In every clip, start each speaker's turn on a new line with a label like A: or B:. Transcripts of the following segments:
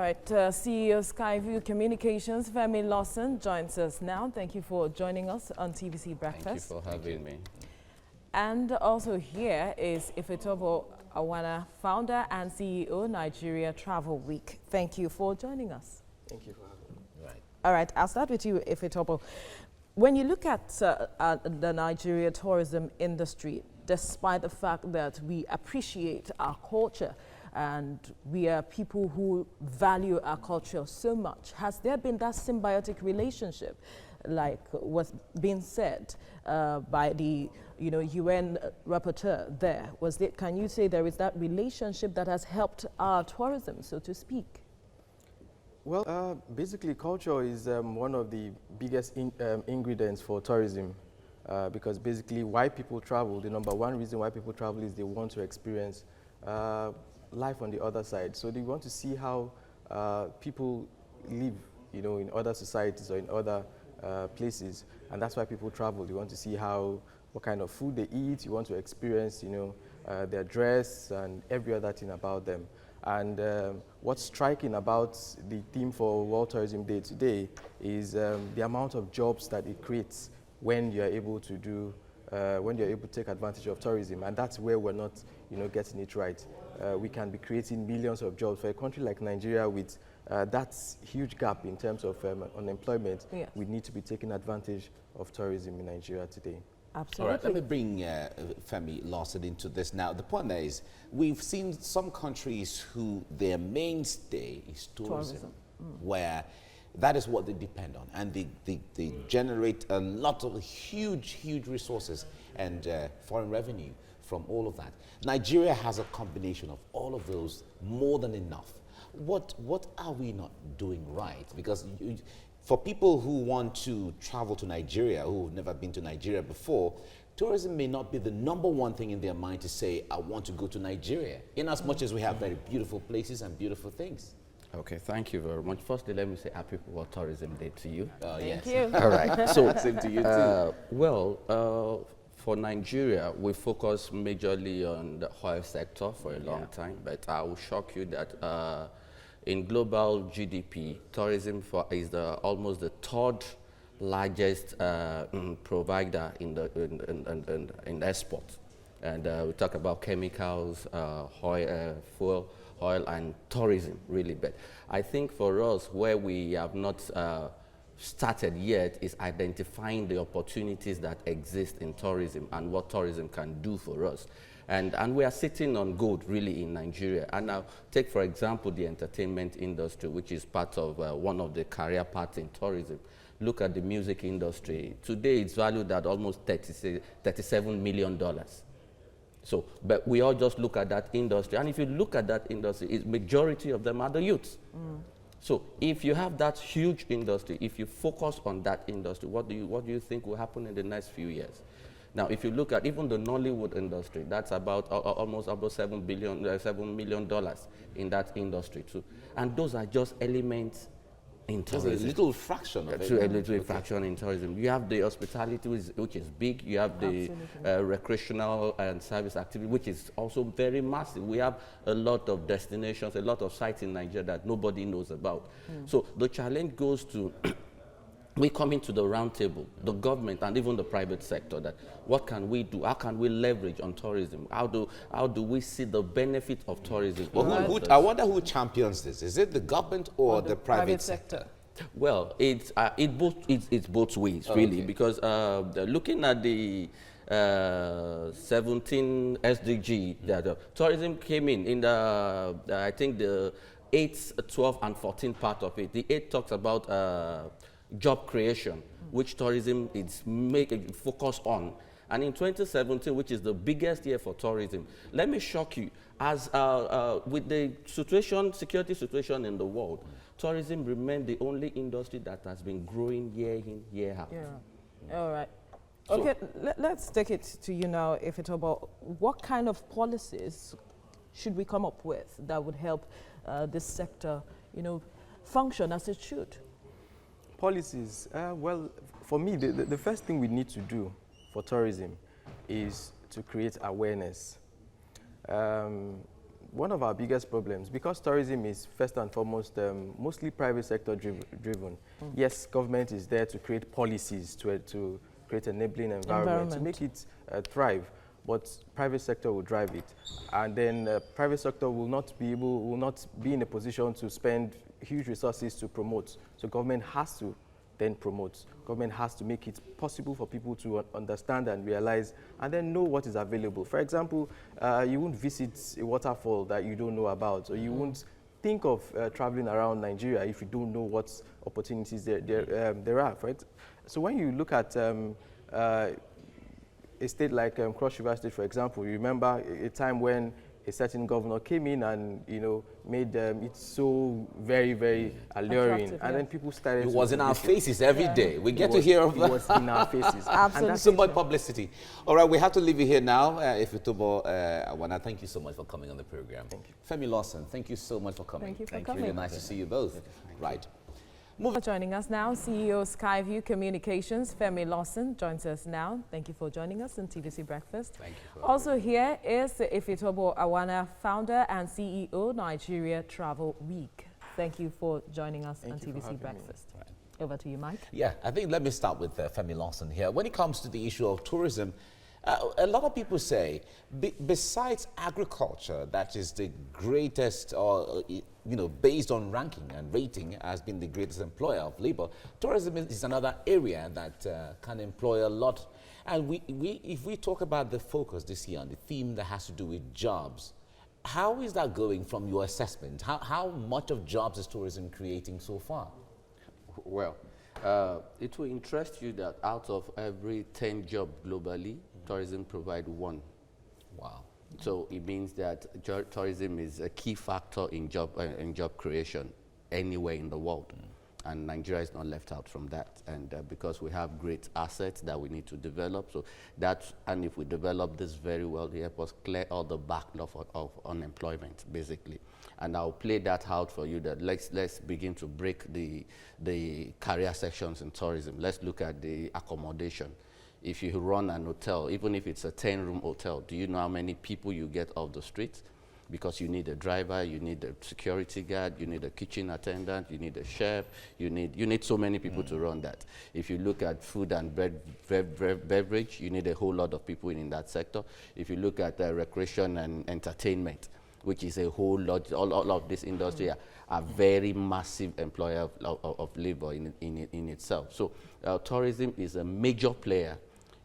A: All right, CEO Skyview Communications, Femi Lawson, joins us now. Thank you for joining us on TVC Breakfast.
B: Thank you for having me.
A: And also here is Ifetobo Awana, founder and CEO, Nigeria Travel Week. Thank you for joining us.
C: Thank you for having me.
A: Right. All right, I'll start with you, Ifetobo. When you look at the Nigeria tourism industry, despite the fact that we appreciate our culture, and we are people who value our culture so much, has there been that symbiotic relationship, like was being said by the UN rapporteur there? Can you say there is that relationship that has helped our tourism, so to speak?
C: Well, basically culture is one of the biggest ingredients for tourism because basically why people travel, the number one reason why people travel is they want to experience life on the other side. So they want to see how people live, in other societies or in other places, and that's why people travel. They want to see what kind of food they eat. You want to experience, their dress and every other thing about them. And what's striking about the theme for World Tourism Day today is the amount of jobs that it creates when you're able to take advantage of tourism, and that's where we're not, getting it right. We can be creating millions of jobs for a country like Nigeria with that huge gap in terms of unemployment. Yes. We need to be taking advantage of tourism in Nigeria today.
A: Absolutely.
D: All right, let me bring Femi Lawson into this now. The point is, we've seen some countries who their mainstay is tourism. Where that is what they depend on, and they generate a lot of huge resources and foreign revenue from all of that. Nigeria has a combination of all of those, more than enough. What are we not doing right? Because for people who want to travel to Nigeria, who've never been to Nigeria before, tourism may not be the number one thing in their mind to say, I want to go to Nigeria, in as much as we have very beautiful places and beautiful things.
B: Okay, thank you very much. Firstly, let me say Happy World Tourism Day to you.
A: Thank you.
B: All right. So,
D: same to you too.
B: For Nigeria, we focus majorly on the oil sector for a long time, but I will shock you that in global GDP, tourism is almost the third largest provider in export. And we talk about chemicals, fuel, oil, and tourism, really. But I think for us, where we have not started yet is identifying the opportunities that exist in tourism and what tourism can do for us. And we are sitting on gold, really, in Nigeria. And now, take, for example, the entertainment industry, which is part of one of the career paths in tourism. Look at the music industry. Today, it's valued at almost $37 million. So, but we all just look at that industry. And if you look at that industry, majority of them are the youths. So if you have that huge industry, if you focus on that industry, what do you think will happen in the next few years? Now, if you look at even the Nollywood industry, that's about almost about $7 million in that industry too. And those are just elements in tourism.
D: Just a little fraction of it.
B: A little fraction in tourism. You have the hospitality, which is big. You have the recreational and service activity, which is also very massive. We have a lot of destinations, a lot of sites in Nigeria that nobody knows about. So the challenge goes to we come into the round table, the government and even the private sector, that what can we do? How can we leverage on tourism? How do we see the benefit of tourism?
D: Well, I wonder who champions this. Is it the government or the private sector?
B: Well, it's both ways, really, because looking at the 17 SDG, that tourism came in the, I think the 8th, 12th, and 14th part of it. The 8th talks about job creation, which tourism is focus on. And in 2017, which is the biggest year for tourism, let me shock you, as with the security situation in the world, tourism remained the only industry that has been growing year in, year out.
A: Yeah. All right. Okay, let's take it to you now, if it's about what kind of policies should we come up with that would help this sector, function as it should?
C: Policies, well, for me, the first thing we need to do for tourism is to create awareness. one of our biggest problems, because tourism is first and foremost mostly private sector driven. Yes, government is there to create policies, to create enabling environment, to make it thrive, but private sector will drive it. And then private sector will not be in a position to spend huge resources to promote. So government has to then promote. Government has to make it possible for people to understand and realize and then know what is available. For example, you won't visit a waterfall that you don't know about, or you won't think of traveling around Nigeria if you don't know what opportunities there are. So when you look at a state like Cross River State, for example, you remember a time when a certain governor came in and, you know, made it so very, very alluring. And then people started
D: It was in our faces every day. We get to hear of
C: it. It was in our faces.
A: Absolutely.
D: And that's so much publicity. All right, we have to leave you here now. Ifitobo Awana, thank you so much for coming on the program. Thank you. Femi Lawson, thank you so much for coming.
A: Thank you for coming.
D: Really nice to see you both. Right.
A: Joining us now, CEO Skyview Communications, Femi Lawson, joins us now. Thank you for joining us on TVC Breakfast.
B: Thank you.
A: Also here is Ifitobo Awana, founder and CEO, Nigeria Travel Week. Thank you for joining us on TVC Breakfast. Right. Over to you, Mike.
D: Yeah, I think let me start with Femi Lawson here. When it comes to the issue of tourism, a lot of people say, besides agriculture, that is the greatest, or you know, based on ranking and rating, has been the greatest employer of labor. Tourism is another area that can employ a lot. And if we talk about the focus this year on the theme that has to do with jobs, how is that going from your assessment? How much of jobs is tourism creating so far?
B: Well, it will interest you that out of every 10 jobs globally, tourism provides 1.
D: Wow.
B: So it means that tourism is a key factor in job creation anywhere in the world. And Nigeria is not left out from that. And because we have great assets that we need to develop, so that, and if we develop this very well, it help us clear all the backlog of unemployment, basically. And I'll play that out for you. That let's begin to break the career sections in tourism. Let's look at the accommodation. If you run an hotel, even if it's a 10-room hotel, do you know how many people you get off the streets? Because you need a driver, you need a security guard, you need a kitchen attendant, you need a chef, you need so many people to run that. If you look at food and beverage, you need a whole lot of people in that sector. If you look at recreation and entertainment, which is a whole lot, all of this industry are very massive employer of labor in itself. So tourism is a major player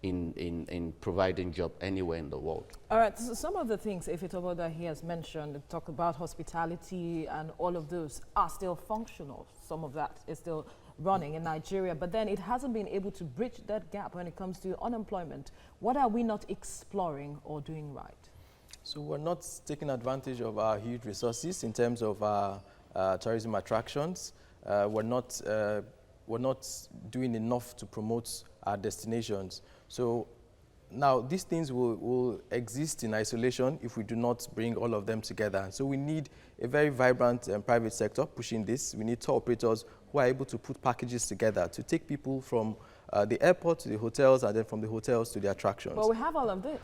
B: in providing job anywhere in the world.
A: All right, so some of the things Ifitobo that he has mentioned, talk about hospitality and all of those are still functional. Some of that is still running in Nigeria, but then it hasn't been able to bridge that gap when it comes to unemployment. What are we not exploring or doing right?
C: So we're not taking advantage of our huge resources in terms of our tourism attractions. We're not doing enough to promote our destinations. So now these things will exist in isolation if we do not bring all of them together. So we need a very vibrant private sector pushing this. We need tour operators who are able to put packages together to take people from the airport to the hotels and then from the hotels to the attractions.
A: Well, we have all of this.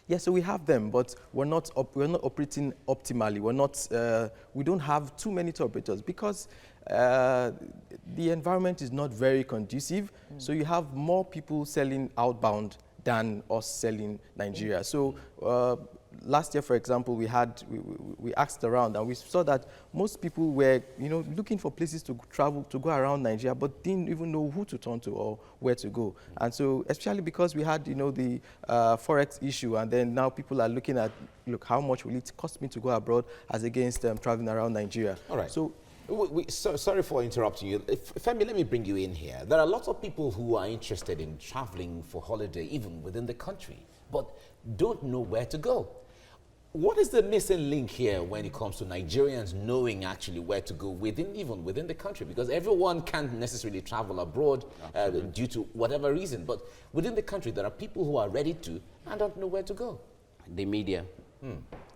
C: Yeah, so we have them, but we're not operating optimally. We don't have too many tour operators because the environment is not very conducive. So you have more people selling outbound than us selling Nigeria. So last year, for example, we asked around and we saw that most people were, looking for places to travel, to go around Nigeria, but didn't even know who to turn to or where to go. And so, especially because we had, the Forex issue, and then now people are looking at, look, how much will it cost me to go abroad as against traveling around Nigeria? All right. So,
D: sorry for interrupting you. Femi, let me bring you in here. There are lots of people who are interested in traveling for holiday, even within the country, but don't know where to go. What is the missing link here when it comes to Nigerians knowing actually where to go even within the country? Because everyone can't necessarily travel abroad due to whatever reason. But within the country, there are people who are ready to and don't know where to go.
B: The media.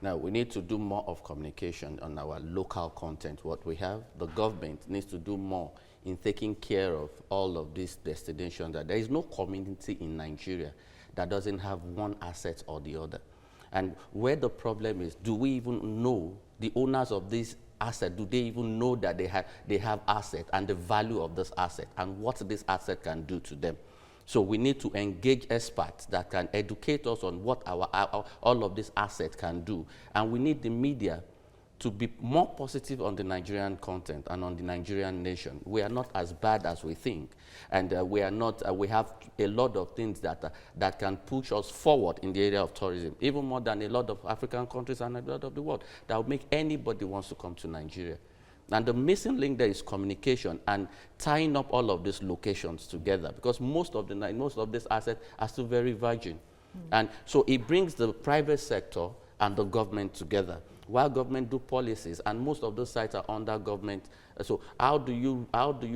B: Now, we need to do more of communication on our local content, what we have. The government needs to do more in taking care of all of these destinations. That there is no community in Nigeria that doesn't have one asset or the other. And where the problem is, do we even know the owners of this asset? Do they even know that they have asset and the value of this asset and what this asset can do to them? So we need to engage experts that can educate us on what all of this asset can do. And we need the media to be more positive on the Nigerian content and on the Nigerian nation. We are not as bad as we think, and we are not. We have a lot of things that can push us forward in the area of tourism, even more than a lot of African countries and a lot of the world. That will make anybody wants to come to Nigeria. And the missing link there is communication and tying up all of these locations together, because most of these assets are still very virgin, and so it brings the private sector and the government together. While government do policies, and most of those sites are under government, so how do you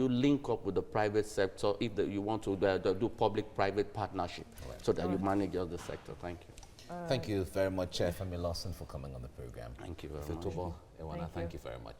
B: link up with the private sector if you want to do public-private partnership, so that you manage all the sector? Thank you.
D: Thank you very much, Femi Lawson, for coming on the program.
B: Thank you very much.
D: Thank you very much.